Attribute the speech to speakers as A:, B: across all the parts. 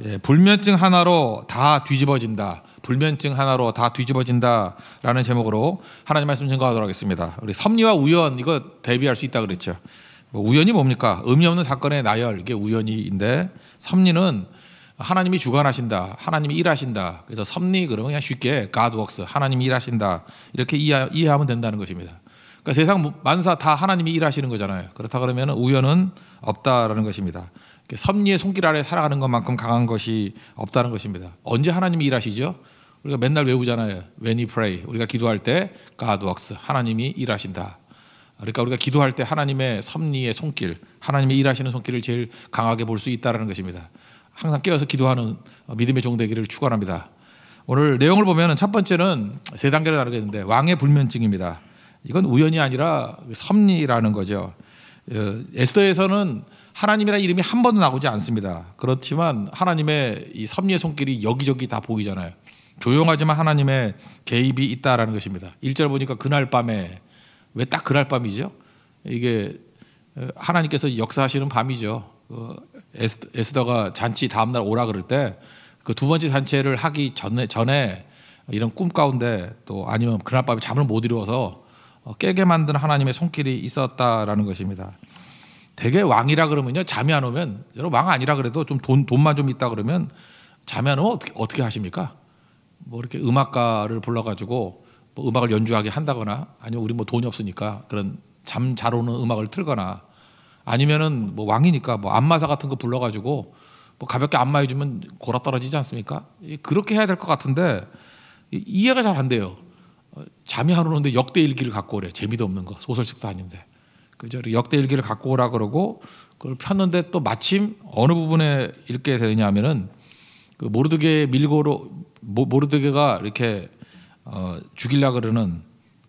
A: 예, 불면증 하나로 다 뒤집어진다. 불면증 하나로 다 뒤집어진다라는 제목으로 하나님 말씀 증거하도록 하겠습니다. 우리 섭리와 우연 이거 대비할 수 있다 그랬죠. 뭐 우연이 뭡니까? 의미 없는 사건의 나열 이게 우연이인데 섭리는 하나님이 주관하신다. 하나님이 일하신다. 그래서 섭리 그러면 그냥 쉽게 God works 하나님이 일하신다 이렇게 이해하면 된다는 것입니다. 그러니까 세상 만사 다 하나님이 일하시는 거잖아요. 그렇다 그러면 우연은 없다라는 것입니다. 섭리의 손길 아래 살아가는 것만큼 강한 것이 없다는 것입니다. 언제 하나님이 일하시죠? 우리가 맨날 외우잖아요. When we pray 우리가 기도할 때 God works 하나님이 일하신다. 그러니까 우리가 기도할 때 하나님의 섭리의 손길, 하나님의 일하시는 손길을 제일 강하게 볼 수 있다는 것입니다. 항상 깨어서 기도하는 믿음의 종 되기를 축원합니다. 오늘 내용을 보면 첫 번째는 세 단계로 나누겠는데 왕의 불면증입니다. 이건 우연이 아니라 섭리라는 거죠. 에스더에서는 하나님이라는 이름이 한 번도 나오지 않습니다. 그렇지만 하나님의 이 섭리의 손길이 여기저기 다 보이잖아요. 조용하지만 하나님의 개입이 있다라는 것입니다. 1절 보니까 그날 밤에 왜 딱 그날 밤이죠? 이게 하나님께서 역사하시는 밤이죠. 에스더가 잔치 다음날 오라 그럴 때 그 두 번째 잔치를 하기 전에 이런 꿈 가운데 또 아니면 그날 밤에 잠을 못 이루어서 깨게 만든 하나님의 손길이 있었다라는 것입니다. 대개 왕이라 그러면요 잠이 안 오면 여러분 왕 아니라 그래도 좀 돈만 좀 있다 그러면 잠이 안 오면 어떻게 하십니까? 뭐 이렇게 음악가를 불러가지고 뭐 음악을 연주하게 한다거나 아니면 우리 뭐 돈이 없으니까 그런 잠 잘 오는 음악을 틀거나 아니면은 뭐 왕이니까 뭐 안마사 같은 거 불러가지고 뭐 가볍게 안마해주면 골아 떨어지지 않습니까? 그렇게 해야 될 것 같은데 이해가 잘 안 돼요. 잠이 안 오는데 역대 일기를 갖고 오래. 재미도 없는 거 소설책도 아닌데 그죠? 역대 일기를 갖고 오라 그러고 그걸 폈는데 또 마침 어느 부분에 읽게 되냐면은 그 모르드게가 이렇게 죽이려 그러는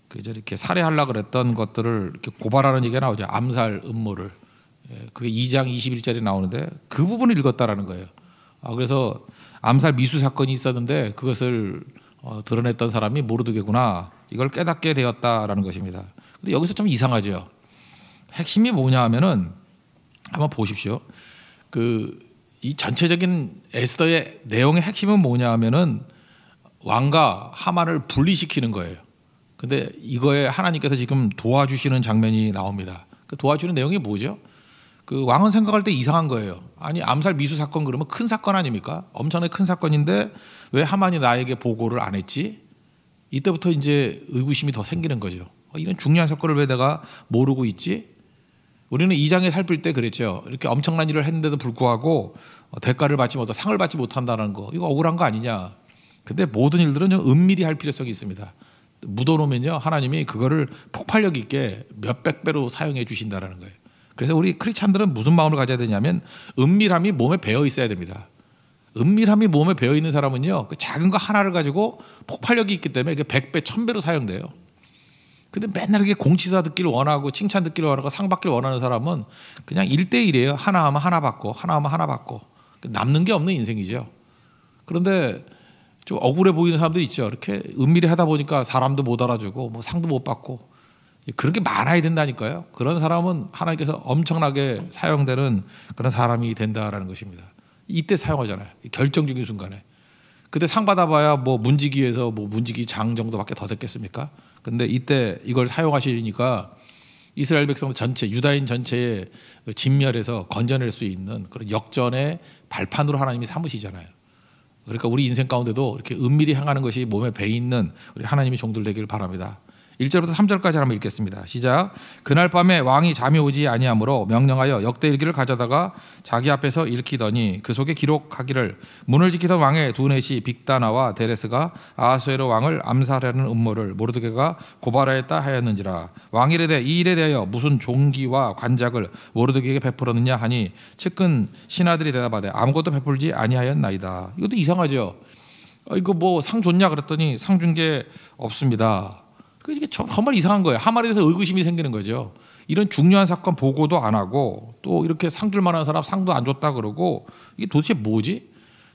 A: 그저 이렇게 살해하려 그랬던 것들을 이렇게 고발하는 얘기가 나오죠. 암살 음모를. 그게 2장 21절에 나오는데 그 부분을 읽었다라는 거예요. 그래서 암살 미수 사건이 있었는데 그것을 드러냈던 사람이 모르드게구나. 이걸 깨닫게 되었다라는 것입니다. 근데 여기서 좀 이상하죠. 핵심이 뭐냐 하면은 한번 보십시오. 이 전체적인 에스더의 내용의 핵심은 뭐냐 하면은 왕과 하만을 분리시키는 거예요. 근데 이거에 하나님께서 지금 도와주시는 장면이 나옵니다. 그 도와주는 내용이 뭐죠? 그 왕은 생각할 때 이상한 거예요. 아니 암살 미수 사건 그러면 큰 사건 아닙니까? 엄청나게 큰 사건인데 왜 하만이 나에게 보고를 안 했지? 이때부터 이제 의구심이 더 생기는 거죠. 이런 중요한 사건을 왜 내가 모르고 있지? 우리는 2장에 살필 때 그랬죠. 이렇게 엄청난 일을 했는데도 불구하고 대가를 받지 못하고 상을 받지 못한다는 거. 이거 억울한 거 아니냐. 근데 모든 일들은 좀 은밀히 할 필요성이 있습니다. 묻어놓으면요 하나님이 그거를 폭발력 있게 몇백 배로 사용해 주신다라는 거예요. 그래서 우리 크리스찬들은 무슨 마음을 가져야 되냐면 은밀함이 몸에 배어 있어야 됩니다. 은밀함이 몸에 배어 있는 사람은요 그 작은 거 하나를 가지고 폭발력이 있기 때문에 이게 100배 1000배로 사용돼요. 근데 맨날 이렇게 공치사 듣기를 원하고 칭찬 듣기를 원하고 상 받기를 원하는 사람은 그냥 1대1이에요. 하나 하면 하나 받고 하나 하면 하나 받고 남는 게 없는 인생이죠. 그런데 좀 억울해 보이는 사람들이 있죠. 이렇게 은밀히 하다 보니까 사람도 못 알아주고 뭐 상도 못 받고 그런 게 많아야 된다니까요. 그런 사람은 하나님께서 엄청나게 사용되는 그런 사람이 된다라는 것입니다. 이때 사용하잖아요. 결정적인 순간에. 그때 상 받아봐야 뭐 문지기에서 뭐 문지기 장 정도밖에 더 됐겠습니까? 근데 이때 이걸 사용하시니까 이스라엘 백성 전체, 유다인 전체의 진멸에서 건져낼 수 있는 그런 역전의 발판으로 하나님이 삼으시잖아요. 그러니까 우리 인생 가운데도 이렇게 은밀히 행하는 것이 몸에 배 있는 우리 하나님의 종들 되기를 바랍니다. 1절부터 3절까지 한번 읽겠습니다. 시작. 그날 밤에 왕이 잠이 오지 아니하므로 명령하여 역대 일기를 가져다가 자기 앞에서 읽히더니 그 속에 기록하기를 문을 지키던 왕의 두 넷이 빅다나와 데레스가 아하수에로 왕을 암살하는 음모를 모르드게가 고발하였다 하였는지라. 왕이 이르되 이 일에 대하여 무슨 종기와 관작을 모르드게에게 베풀었느냐 하니 측근 신하들이 대답하되 아무것도 베풀지 아니하였나이다. 이것도 이상하죠. 이거 뭐 상 줬냐 그랬더니 상 준 게 없습니다. 이게 정말 이상한 거예요. 하만에 대해서 의구심이 생기는 거죠. 이런 중요한 사건 보고도 안 하고 또 이렇게 상 줄 만한 사람 상도 안 줬다 그러고 이게 도대체 뭐지?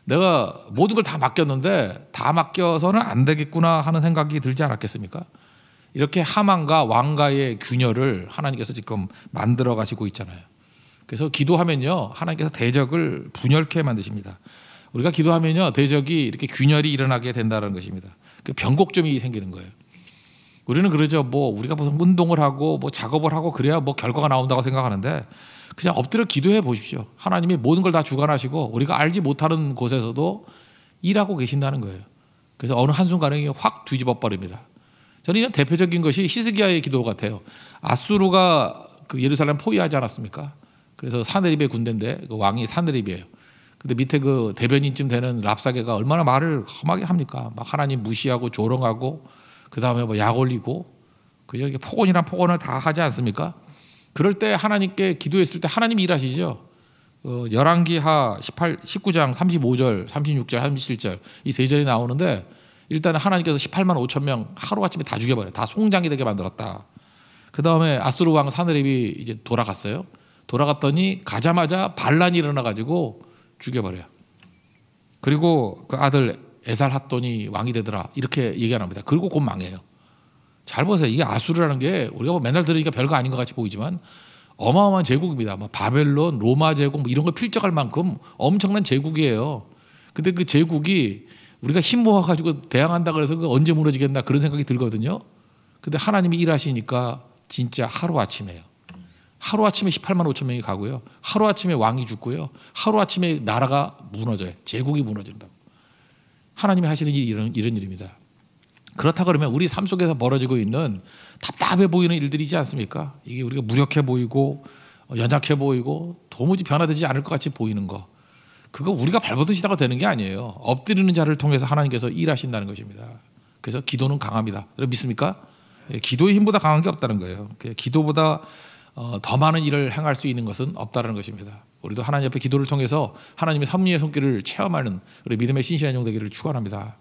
A: 내가 모든 걸 다 맡겼는데 다 맡겨서는 안 되겠구나 하는 생각이 들지 않았겠습니까? 이렇게 하만과 왕가의 균열을 하나님께서 지금 만들어 가시고 있잖아요. 그래서 기도하면요 하나님께서 대적을 분열케 만드십니다. 우리가 기도하면요 대적이 이렇게 균열이 일어나게 된다는 것입니다. 그 변곡점이 생기는 거예요. 우리는 그러죠. 뭐 우리가 무슨 운동을 하고 뭐 작업을 하고 그래야 뭐 결과가 나온다고 생각하는데 그냥 엎드려 기도해 보십시오. 하나님이 모든 걸 다 주관하시고 우리가 알지 못하는 곳에서도 일하고 계신다는 거예요. 그래서 어느 한순간에 확 뒤집어 버립니다. 저는 이런 대표적인 것이 히스기야의 기도 같아요. 아수르가 그 예루살렘 포위하지 않았습니까? 그래서 사네립의 군대인데 그 왕이 사네립이에요. 근데 밑에 그 대변인쯤 되는 랍사게가 얼마나 말을 험하게 합니까? 막 하나님 무시하고 조롱하고 그 다음에 뭐 약 올리고 그 여기 폭언이란 폭언을 다 하지 않습니까? 그럴 때 하나님께 기도했을 때 하나님이 일하시죠. 열왕기하 19장 35절, 36절, 37절 이 세 절이 나오는데 일단은 하나님께서 18만 5천 명 하루아침에 다 죽여버려요. 다 송장이 되게 만들었다. 그 다음에 아수르 왕 사네립이 이제 돌아갔어요. 돌아갔더니 가자마자 반란이 일어나가지고 죽여버려요. 그리고 그 아들 에살핫돈이 왕이 되더라 이렇게 얘기 안 합니다. 그리고 곧 망해요. 잘 보세요. 이게 아수르라는 게 우리가 뭐 맨날 들으니까 별거 아닌 것 같이 보이지만 어마어마한 제국입니다. 뭐 바벨론, 로마 제국 뭐 이런 거 필적할 만큼 엄청난 제국이에요. 근데 그 제국이 우리가 힘 모아가지고 대항한다 그래서 그 언제 무너지겠나 그런 생각이 들거든요. 근데 하나님이 일하시니까 진짜 하루아침에요. 하루아침에 18만 5천 명이 가고요. 하루아침에 왕이 죽고요. 하루아침에 나라가 무너져요. 제국이 무너진다고. 하나님이 하시는 일이 이런 일입니다. 그렇다 그러면 우리 삶 속에서 벌어지고 있는 답답해 보이는 일들이지 않습니까? 이게 우리가 무력해 보이고 연약해 보이고 도무지 변화되지 않을 것 같이 보이는 거. 그거 우리가 발버둥치다가 되는 게 아니에요. 엎드리는 자를 통해서 하나님께서 일하신다는 것입니다. 그래서 기도는 강합니다. 여러분 믿습니까? 기도의 힘보다 강한 게 없다는 거예요. 기도보다 더 많은 일을 행할 수 있는 것은 없다는 것입니다. 우리도 하나님 앞에 기도를 통해서 하나님의 섭리의 손길을 체험하는 우리 믿음의 신실한 종 되기를 축원합니다.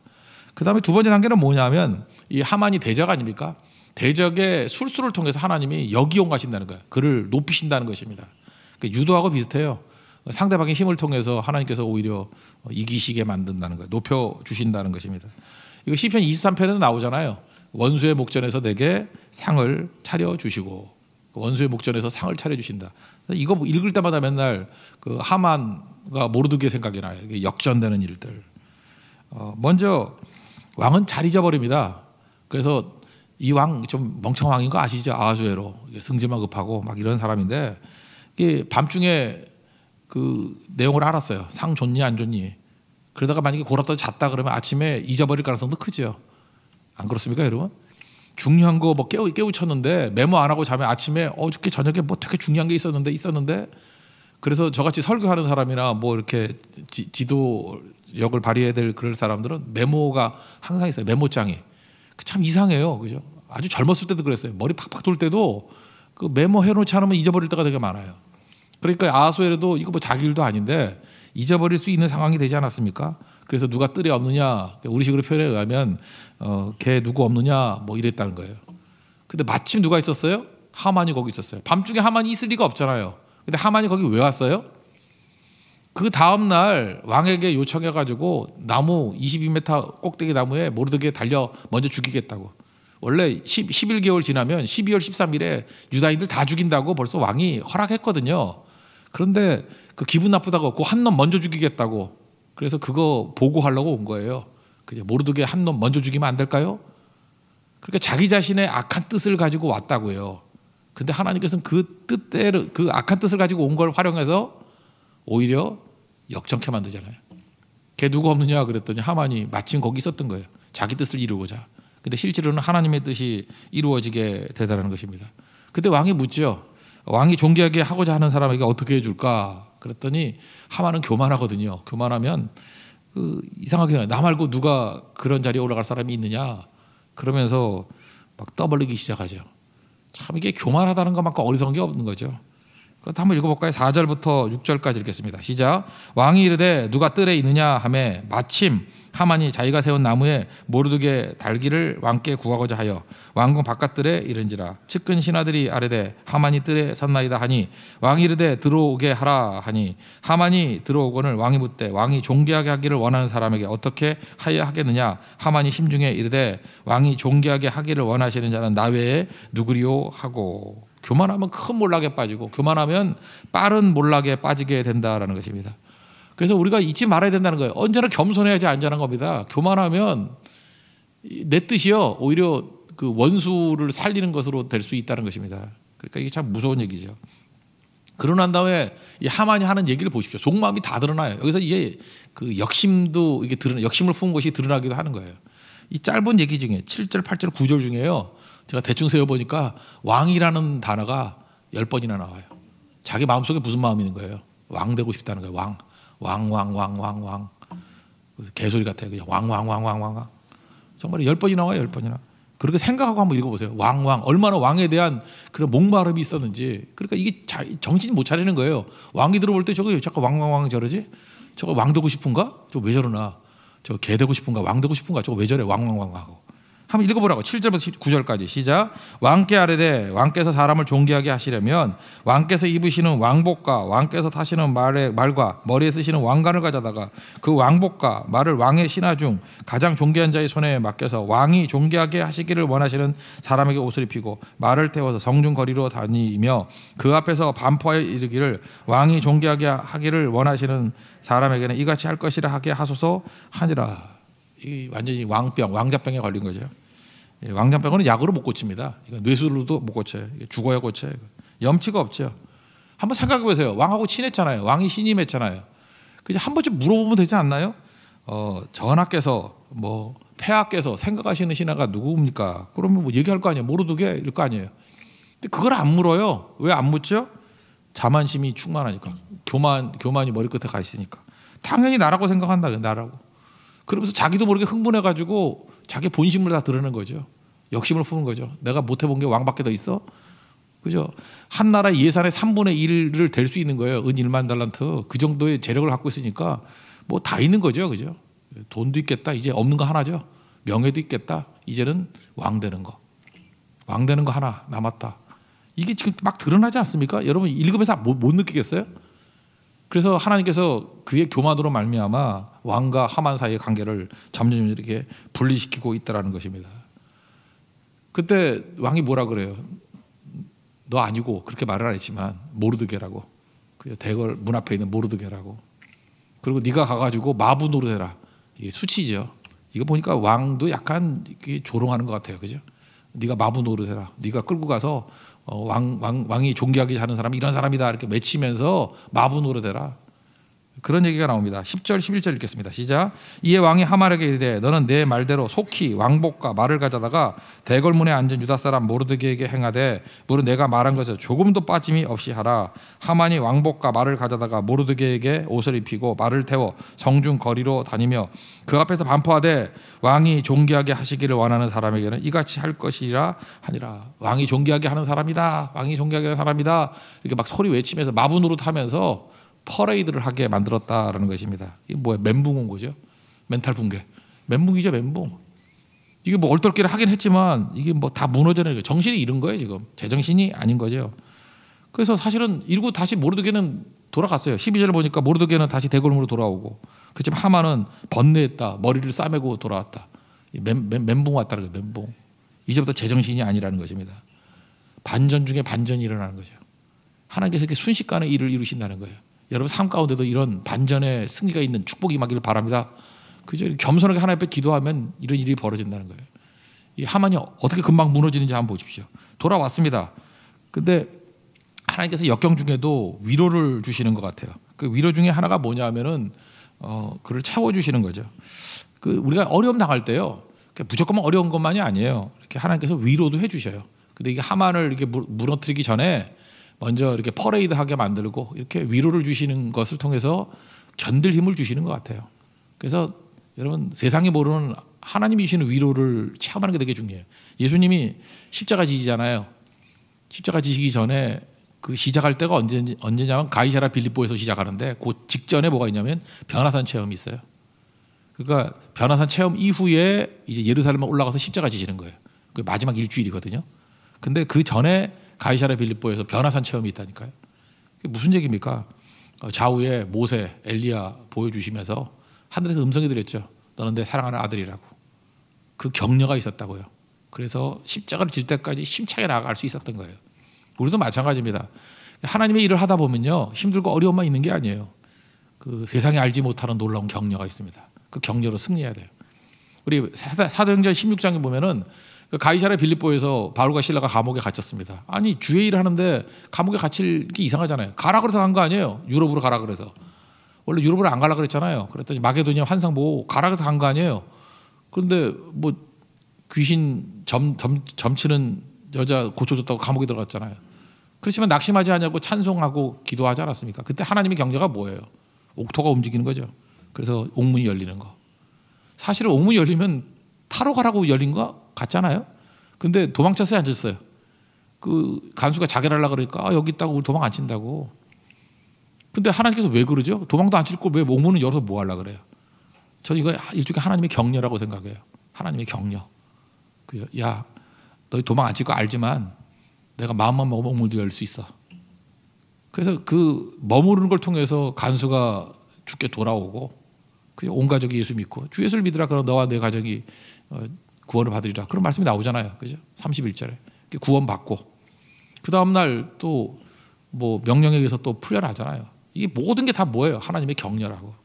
A: 그 다음에 두 번째 단계는 뭐냐면 이 하만이 대적 아닙니까? 대적의 술수를 통해서 하나님이 역이용 하신다는 거예요. 그를 높이신다는 것입니다. 유도하고 비슷해요. 상대방의 힘을 통해서 하나님께서 오히려 이기시게 만든다는 거예요. 높여주신다는 것입니다. 이거 시편 23편에도 나오잖아요. 원수의 목전에서 내게 상을 차려주시고 원수의 목전에서 상을 차려주신다. 이거 읽을 때마다 맨날 그 하만과 모르드게 생각이 나요. 이게 역전되는 일들. 먼저 왕은 잘 잊어버립니다. 그래서 이 왕 좀 멍청한 왕인 거 아시죠? 아하수에로 승질만 급하고 막 이런 사람인데 이게 밤중에 그 내용을 알았어요. 상 좋니 안 좋니. 그러다가 만약에 골았다 잤다 그러면 아침에 잊어버릴 가능성도 크죠. 안 그렇습니까, 여러분? 중요한 거 뭐 깨우쳤는데 메모 안 하고 자면 아침에 어저께 저녁에 뭐 되게 중요한 게 있었는데 그래서 저같이 설교하는 사람이나 뭐 이렇게 지도력을 발휘해야 될 그럴 사람들은 메모가 항상 있어요. 메모장이. 참 이상해요. 그죠? 아주 젊었을 때도 그랬어요. 머리 팍팍 돌 때도 그 메모 해놓지 않으면 잊어버릴 때가 되게 많아요. 그러니까 아하수에로도 이거 뭐 자기 일도 아닌데 잊어버릴 수 있는 상황이 되지 않았습니까? 그래서 누가 뜰에 없느냐, 우리식으로 표현에 의하면 걔 누구 없느냐 뭐 이랬다는 거예요. 근데 마침 누가 있었어요? 하만이 거기 있었어요. 밤중에 하만이 있을 리가 없잖아요. 근데 하만이 거기 왜 왔어요? 그 다음 날 왕에게 요청해가지고 나무 22m 꼭대기 나무에 모르드게 달려 먼저 죽이겠다고. 원래 11개월 지나면 12월 13일에 유다인들 다 죽인다고 벌써 왕이 허락했거든요. 그런데 그 기분 나쁘다고 그 한 놈 먼저 죽이겠다고. 그래서 그거 보고하려고 온 거예요. 그죠? 모르드게 한 놈 먼저 죽이면 안 될까요? 그러니까 자기 자신의 악한 뜻을 가지고 왔다고요. 근데 하나님께서는 그 뜻대로 그 악한 뜻을 가지고 온 걸 활용해서 오히려 역정케 만들잖아요. 걔 누구 없느냐 그랬더니 하만이 마침 거기 있었던 거예요. 자기 뜻을 이루고자. 근데 실제로는 하나님의 뜻이 이루어지게 되다는 것입니다. 그때 왕이 묻죠. 왕이 존귀하게 하고자 하는 사람에게 어떻게 해줄까? 그랬더니 하만은 교만하거든요. 교만하면 이상하게 생각해요. 나 말고 누가 그런 자리에 올라갈 사람이 있느냐? 그러면서 막 떠벌리기 시작하죠. 참 이게 교만하다는 것만큼 어리석은 게 없는 거죠. 그것도 한번 읽어볼까요? 4절부터 6절까지 읽겠습니다. 시작. 왕이 이르되 누가 뜰에 있느냐 하매 마침 하만이 자기가 세운 나무에 모르드게 달기를 왕께 구하고자 하여 왕궁 바깥뜰에 이른지라. 측근 신하들이 아뢰되 하만이 뜰에 섰나이다 하니 왕이 이르되 들어오게 하라 하니 하만이 들어오거늘 왕이 묻되 왕이 존귀하게 하기를 원하는 사람에게 어떻게 하여 하겠느냐. 하만이 심중에 이르되 왕이 존귀하게 하기를 원하시는 자는 나 외에 누구리요 하고. 교만하면 큰 몰락에 빠지고 교만하면 빠른 몰락에 빠지게 된다라는 것입니다. 그래서 우리가 잊지 말아야 된다는 거예요. 언제나 겸손해야지 안전한 겁니다. 교만하면 내 뜻이요 오히려 그 원수를 살리는 것으로 될 수 있다는 것입니다. 그러니까 이게 참 무서운 얘기죠. 그러고 난 다음에 이 하만이 하는 얘기를 보십시오. 속마음이 다 드러나요. 여기서 이게 그 역심도 이게 역심을 품은 것이 드러나기도 하는 거예요. 이 짧은 얘기 중에 7절, 8절, 9절 중에요. 제가 대충 세어보니까 왕이라는 단어가 10번이나 나와요. 자기 마음속에 무슨 마음이 있는 거예요? 왕 되고 싶다는 거예요. 왕. 개소리 같아요. 그냥 왕. 정말 10번이 나와요. 10번이나. 그렇게 생각하고 한번 읽어보세요. 왕. 얼마나 왕에 대한 그런 목마름이 있었는지. 그러니까 이게 정신이 못 차리는 거예요. 왕이 들어볼 때 저거 자꾸 왕 저러지? 저거 왕 되고 싶은가? 저거 왜 저러나? 저 개 되고 싶은가? 왕 되고 싶은가? 저거 왜 저래? 왕 하고. 한번 읽어보라고. 7절부터 9절까지 시작. 왕께 아뢰되 왕께서 사람을 존귀하게 하시려면 왕께서 입으시는 왕복과 왕께서 타시는 말과 머리에 쓰시는 왕관을 가져다가 그 왕복과 말을 왕의 신하 중 가장 존귀한 자의 손에 맡겨서 왕이 존귀하게 하시기를 원하시는 사람에게 옷을 입히고 말을 태워서 성중 거리로 다니며 그 앞에서 반포하여 이르기를 왕이 존귀하게 하기를 원하시는 사람에게는 이같이 할 것이라 하게 하소서 하니라. 이 완전히 왕자병에 걸린 거죠. 왕자병은 약으로 못 고칩니다. 뇌수로도 못 고쳐요. 죽어야 고쳐요. 염치가 없죠. 한번 생각해 보세요. 왕하고 친했잖아요. 왕이 신임했잖아요. 그냥 한 번쯤 물어보면 되지 않나요? 전하께서 폐하께서 생각하시는 신하가 누구입니까? 그러면 뭐 얘기할 거 아니에요. 모르드게 이럴 거 아니에요. 근데 그걸 안 물어요. 왜 안 묻죠? 자만심이 충만하니까. 교만이 머리끝에 가 있으니까. 당연히 나라고 생각한다. 나라고. 그러면서 자기도 모르게 흥분해가지고 자기 본심을 다 드러내는 거죠. 역심을 품은 거죠. 내가 못 해본 게 왕밖에 더 있어? 그죠? 한 나라 예산의 3분의 1을 될 수 있는 거예요. 은 1만 달란트. 그 정도의 재력을 갖고 있으니까 뭐 다 있는 거죠. 그죠? 돈도 있겠다. 이제 없는 거 하나죠. 명예도 있겠다. 이제는 왕 되는 거. 왕 되는 거 하나 남았다. 이게 지금 막 드러나지 않습니까? 여러분 읽으면서 못 느끼겠어요? 그래서 하나님께서 그의 교만으로 말미암아 왕과 하만 사이의 관계를 점점 이렇게 분리시키고 있다라는 것입니다. 그때 왕이 뭐라 그래요? 너 아니고 그렇게 말을 안 했지만 모르드게라고. 대궐 문 앞에 있는 모르드게라고. 그리고 네가 가가지고 마부 노릇해라. 이게 수치죠. 이거 보니까 왕도 약간 조롱하는 것 같아요. 그죠? 네가 마부 노릇해라. 네가 끌고 가서 왕이 존귀하게 하는 사람이 이런 사람이다 이렇게 외치면서 마부 노릇해라. 그런 얘기가 나옵니다. 10절 11절 읽겠습니다. 시작. 이에 왕이 하만에게 이르되 너는 내 말대로 속히 왕복과 말을 가져다가 대궐문에 앉은 유다 사람 모르드게에게 행하되 무릇 내가 말한 것에 조금도 빠짐이 없이 하라. 하만이 왕복과 말을 가져다가 모르드게에게 옷을 입히고 말을 태워 성중 거리로 다니며 그 앞에서 반포하되 왕이 존귀하게 하시기를 원하는 사람에게는 이같이 할 것이라 하니라. 왕이 존귀하게 하는 사람이다. 왕이 존귀하게 하는 사람이다. 이렇게 막 소리 외치면서 마부 노릇하면서 퍼레이드를 하게 만들었다라는 것입니다. 이게 뭐야? 멘붕 온 거죠. 멘탈 붕괴. 멘붕이죠, 멘붕. 이게 뭐 얼떨결에 하긴 했지만 이게 뭐 다 무너져내는 정신이 잃은 거예요, 지금. 제정신이 아닌 거죠. 그래서 사실은 이러고 다시 모르드게는 돌아갔어요. 12절을 보니까 모르드게는 다시 대궐문으로 돌아오고, 그렇지만 하만은 번뇌했다. 머리를 싸매고 돌아왔다. 멘붕 왔다는 거예요, 멘붕. 이제부터 제정신이 아니라는 것입니다. 반전 중에 반전이 일어나는 거죠. 하나님께서 이렇게 순식간에 일을 이루신다는 거예요. 여러분 삶 가운데도 이런 반전의 승리가 있는 축복이 임하기를 바랍니다. 그저 겸손하게 하나님 앞에 기도하면 이런 일이 벌어진다는 거예요. 이 하만이 어떻게 금방 무너지는지 한번 보십시오. 돌아왔습니다. 근데 하나님께서 역경 중에도 위로를 주시는 것 같아요. 그 위로 중에 하나가 뭐냐면은 그를 채워주시는 거죠. 그 우리가 어려움 당할 때요. 무조건 어려운 것만이 아니에요. 이렇게 하나님께서 위로도 해주셔요. 근데 이게 하만을 이렇게 무너뜨리기 전에 먼저 이렇게 퍼레이드하게 만들고 이렇게 위로를 주시는 것을 통해서 견딜 힘을 주시는 것 같아요. 그래서 여러분 세상이 모르는 하나님이 주시는 위로를 체험하는 게 되게 중요해요. 예수님이 십자가 지시잖아요. 십자가 지시기 전에 그 시작할 때가 언제냐면 가이사랴 빌립보에서 시작하는데 그 직전에 뭐가 있냐면 변화산 체험이 있어요. 그러니까 변화산 체험 이후에 이제 예루살렘에 올라가서 십자가 지시는 거예요. 그 마지막 일주일이거든요. 근데 그 전에 가이사랴 빌립보에서 변화산 체험이 있다니까요. 그게 무슨 얘기입니까? 좌우에 모세, 엘리야 보여주시면서 하늘에서 음성이 들렸죠. 너는 내 사랑하는 아들이라고. 그 격려가 있었다고요. 그래서 십자가를 질 때까지 힘차게 나아갈 수 있었던 거예요. 우리도 마찬가지입니다. 하나님의 일을 하다 보면요 힘들고 어려움만 있는 게 아니에요. 그 세상에 알지 못하는 놀라운 격려가 있습니다. 그 격려로 승리해야 돼요. 우리 사도행전 16장에 보면은 그 가이사랴 빌립보에서 바울과 실라가 감옥에 갇혔습니다. 아니 주의 일을 하는데 감옥에 갇힐 게 이상하잖아요. 가라 그래서 간 거 아니에요. 유럽으로 가라 그래서. 원래 유럽으로 안 가라 그랬잖아요. 그랬더니 마게도니아 환상 보고 가라 그래서 간 거 아니에요. 그런데 뭐 귀신 점치는 여자 고쳐줬다고 감옥에 들어갔잖아요. 그렇지만 낙심하지 않냐고 찬송하고 기도하지 않았습니까? 그때 하나님의 격려가 뭐예요? 옥토가 움직이는 거죠. 그래서 옥문이 열리는 거. 사실은 옥문이 열리면 타러 가라고 열린 거 같잖아요. 근데 도망쳤어요, 안 쳤어요? 그 간수가 자결 하려고 그러니까 여기 있다고 우리 도망 안 친다고. 근데 하나님께서 왜 그러죠? 도망도 안 칠 걸 왜 옥문을 열어서 뭐 하려고 그래요? 저는 이거 일종의 하나님의 격려라고 생각해요. 하나님의 격려. 야, 너희 도망 안 칠 거 알지만 내가 마음만 먹으면 옥문도 열 수 있어. 그래서 그 머무르는 걸 통해서 간수가 죽게 돌아오고 온 가족이 예수 믿고 주 예수를 믿으라 그럼 너와 내 가족이 구원을 받으리라. 그런 말씀이 나오잖아요. 그죠? 31절에. 구원받고 그 다음 날 또 뭐 명령에 의해서 또 풀려나잖아요. 이게 모든 게 다 뭐예요? 하나님의 격려라고.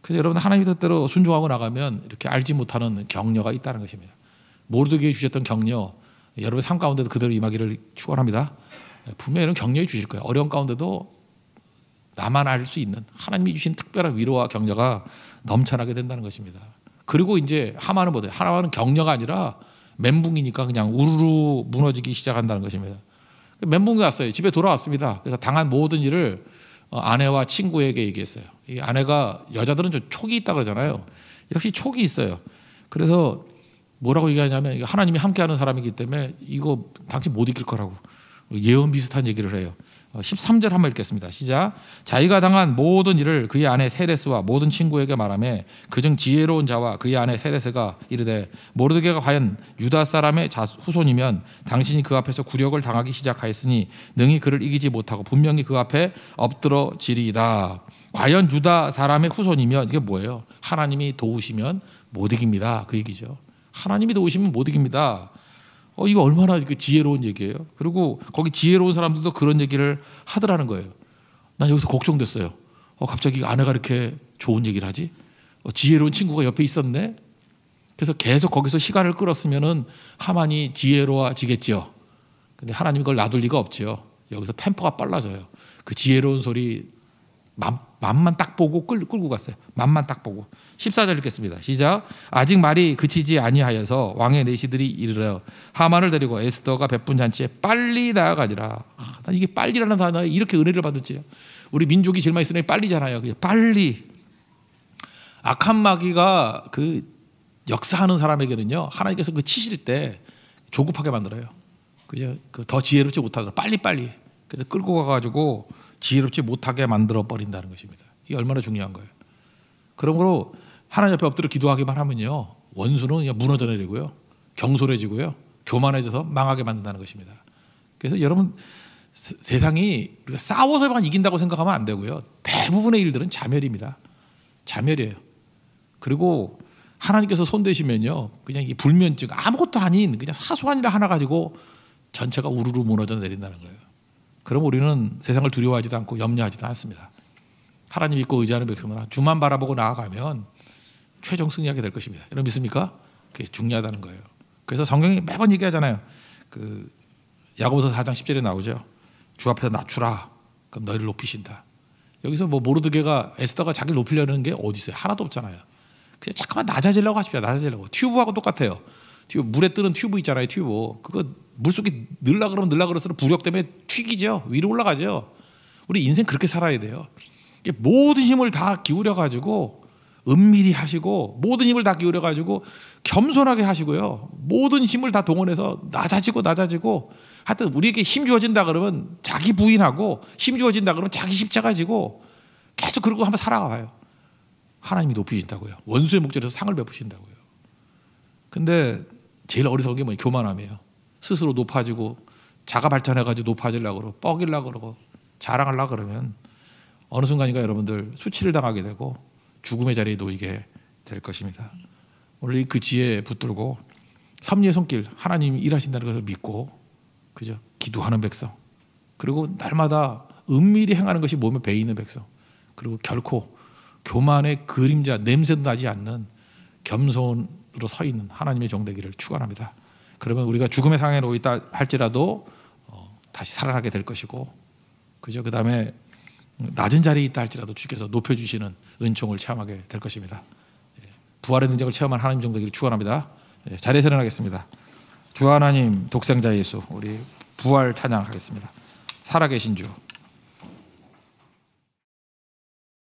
A: 그래서 여러분 하나님의 뜻대로 순종하고 나가면 이렇게 알지 못하는 격려가 있다는 것입니다. 모르드게에 주셨던 격려 여러분의 삶 가운데도 그대로 임하기를 축원합니다. 분명히 이런 격려해 주실 거예요. 어려운 가운데도 나만 알 수 있는 하나님이 주신 특별한 위로와 격려가 넘쳐나게 된다는 것입니다. 그리고 이제 하만은 뭐예요? 하만은 격려가 아니라 멘붕이니까 그냥 우르르 무너지기 시작한다는 것입니다. 멘붕이 왔어요. 집에 돌아왔습니다. 그래서 당한 모든 일을 아내와 친구에게 얘기했어요. 이 아내가 여자들은 좀 촉이 있다 그러잖아요. 역시 촉이 있어요. 그래서 뭐라고 얘기하냐면 하나님이 함께하는 사람이기 때문에 이거 당신 못 이길 거라고 예언 비슷한 얘기를 해요. 13절 한번 읽겠습니다. 시작. 자기가 당한 모든 일을 그의 아내 세레스와 모든 친구에게 말하며 그중 지혜로운 자와 그의 아내 세레스가 이르되 모르드게가 과연 유다 사람의 후손이면 당신이 그 앞에서 굴욕을 당하기 시작하였으니 능히 그를 이기지 못하고 분명히 그 앞에 엎드러지리이다. 과연 유다 사람의 후손이면 이게 뭐예요? 하나님이 도우시면 못 이깁니다. 그 얘기죠. 하나님이 도우시면 못 이깁니다. 이거 얼마나 지혜로운 얘기예요. 그리고 거기 지혜로운 사람들도 그런 얘기를 하더라는 거예요. 난 여기서 걱정됐어요. 갑자기 아내가 이렇게 좋은 얘기를 하지? 지혜로운 친구가 옆에 있었네? 그래서 계속 거기서 시간을 끌었으면은 하만이 지혜로워지겠죠. 근데 하나님이 그걸 놔둘 리가 없죠. 여기서 템포가 빨라져요. 그 지혜로운 소리 맘만 딱 보고 끌고 갔어요. 맘만 딱 보고. 14절 읽겠습니다. 시작. 아직 말이 그치지 아니하여서 왕의 내시들이 이르러 하만을 데리고 에스더가 베푼 잔치에 빨리 나아가니라. 난 이게 빨리라는 단어에 이렇게 은혜를 받을지. 우리 민족이 제일 많이 쓰는 게 빨리잖아요. 빨리. 악한 마귀가 그 역사하는 사람에게는요, 하나님께서 그 치실 때 조급하게 만들어요. 그죠? 더 지혜롭지 못하더라. 빨리. 그래서 끌고 가가지고 지혜롭지 못하게 만들어 버린다는 것입니다. 이게 얼마나 중요한 거예요. 그러므로 하나님 앞에 엎드려 기도하기만 하면요, 원수는 그냥 무너져 내리고요, 경솔해지고요, 교만해져서 망하게 만든다는 것입니다. 그래서 여러분 세상이 우리가 싸워서만 이긴다고 생각하면 안 되고요. 대부분의 일들은 자멸입니다. 자멸이에요. 그리고 하나님께서 손대시면요, 그냥 이 불면증 아무것도 아닌 그냥 사소한 일 하나 가지고 전체가 우르르 무너져 내린다는 거예요. 그럼 우리는 세상을 두려워하지도 않고 염려하지도 않습니다. 하나님 믿고 의지하는 백성들아 주만 바라보고 나아가면 최종 승리하게 될 것입니다. 여러분 믿습니까? 그게 중요하다는 거예요. 그래서 성경이 매번 얘기하잖아요. 그 야고보서 4장 10절에 나오죠. 주 앞에서 낮추라. 그럼 너희를 높이신다. 여기서 뭐 모르드게가 에스더가 자기를 높이려는 게 어디 있어요? 하나도 없잖아요. 그냥 잠깐만 낮아지려고 하십시오. 낮아지려고. 튜브하고 똑같아요. 튜브, 물에 뜨는 튜브 있잖아요. 튜브. 그거 물속에 넣으려 그러면 넣을수록 부력 때문에 튀기죠. 위로 올라가죠. 우리 인생 그렇게 살아야 돼요. 모든 힘을 다 기울여 가지고 은밀히 하시고 모든 힘을 다 기울여 가지고 겸손하게 하시고요. 모든 힘을 다 동원해서 낮아지고 하여튼 우리에게 힘 주어진다 그러면 자기 부인하고 힘 주어진다 그러면 자기 십자가 지고 계속 그러고 한번 살아가 봐요. 하나님이 높이신다고요. 원수의 목전에서 상을 베푸신다고요. 근데 제일 어리석은 게 뭐예요? 교만함이에요. 스스로 높아지고 자가 발전해가지고 높아지려고 그러고 뻐기려고 그러고 자랑하려고 그러면 어느 순간인가 여러분들 수치를 당하게 되고 죽음의 자리에 놓이게 될 것입니다. 원래 그 지혜에 붙들고 섭리의 손길 하나님이 일하신다는 것을 믿고 그죠? 기도하는 백성, 그리고 날마다 은밀히 행하는 것이 몸에 배이는 백성, 그리고 결코 교만의 그림자 냄새도 나지 않는 겸손으로 서 있는 하나님의 종 되기를 축원합니다. 그러면 우리가 죽음의 상황에 놓여 있다 할지라도 다시 살아나게 될 것이고, 그죠? 그 다음에 낮은 자리에 있다 할지라도 주께서 높여주시는 은총을 체험하게 될 것입니다. 부활의 능력을 체험한 하나님 종 되기를 축원합니다. 자리에서 일어나겠습니다. 주 하나님 독생자 예수, 우리 부활 찬양하겠습니다. 살아계신 주.